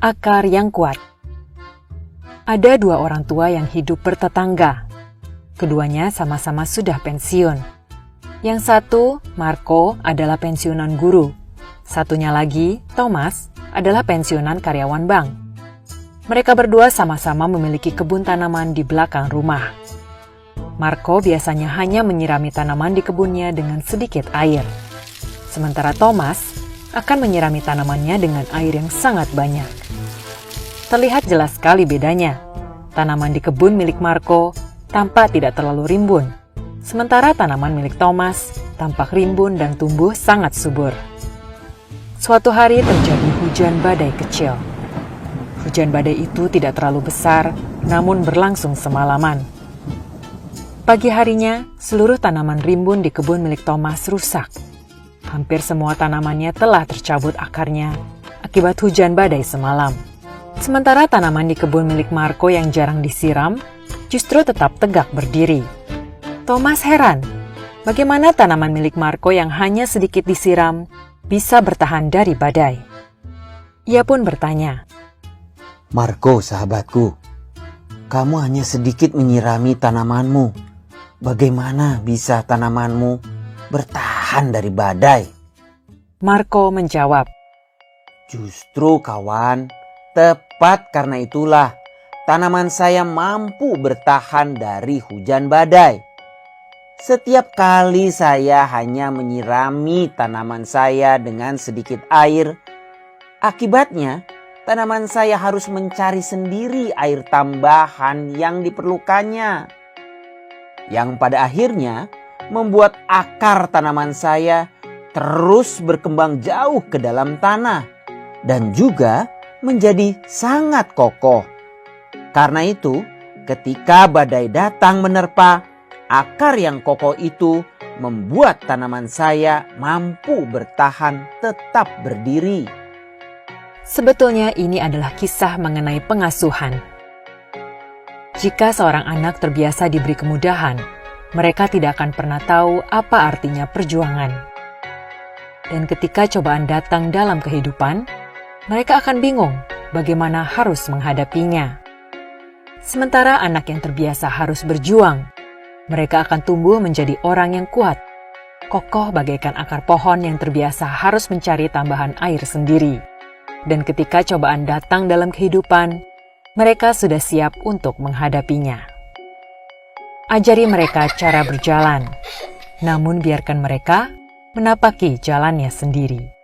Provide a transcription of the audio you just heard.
Akar yang kuat. Ada dua orang tua yang hidup bertetangga. Keduanya sama-sama sudah pensiun. Yang satu, Marco, adalah pensiunan guru. Satunya lagi, Thomas, adalah pensiunan karyawan bank. Mereka berdua sama-sama memiliki kebun tanaman di belakang rumah. Marco biasanya hanya menyirami tanaman di kebunnya dengan sedikit air. Sementara Thomas akan menyirami tanamannya dengan air yang sangat banyak. Terlihat jelas sekali bedanya. Tanaman di kebun milik Marco tampak tidak terlalu rimbun, sementara tanaman milik Thomas tampak rimbun dan tumbuh sangat subur. Suatu hari terjadi hujan badai kecil. Hujan badai itu tidak terlalu besar, namun berlangsung semalaman. Pagi harinya, seluruh tanaman rimbun di kebun milik Thomas rusak. Hampir semua tanamannya telah tercabut akarnya akibat hujan badai semalam. Sementara tanaman di kebun milik Marco yang jarang disiram justru tetap tegak berdiri. Thomas heran, bagaimana tanaman milik Marco yang hanya sedikit disiram bisa bertahan dari badai. Ia pun bertanya, "Marco, sahabatku, kamu hanya sedikit menyirami tanamanmu. Bagaimana bisa tanamanmu bertahan dari badai?" Marco menjawab, "Justru kawan, tepat karena itulah tanaman saya mampu bertahan dari hujan badai. Setiap kali saya hanya menyirami tanaman saya dengan sedikit air, akibatnya tanaman saya harus mencari sendiri air tambahan yang diperlukannya. Yang pada akhirnya membuat akar tanaman saya terus berkembang jauh ke dalam tanah dan juga menjadi sangat kokoh. Karena itu, ketika badai datang menerpa, akar yang kokoh itu membuat tanaman saya mampu bertahan tetap berdiri." sebetulnya ini adalah kisah mengenai pengasuhan. Jika seorang anak terbiasa diberi kemudahan, mereka tidak akan pernah tahu apa artinya perjuangan. Dan ketika cobaan datang dalam kehidupan, mereka akan bingung bagaimana harus menghadapinya. Sementara anak yang terbiasa harus berjuang, mereka akan tumbuh menjadi orang yang kuat, kokoh bagaikan akar pohon yang terbiasa harus mencari tambahan air sendiri. Dan ketika cobaan datang dalam kehidupan, mereka sudah siap untuk menghadapinya. Ajari mereka cara berjalan, namun biarkan mereka menapaki jalannya sendiri.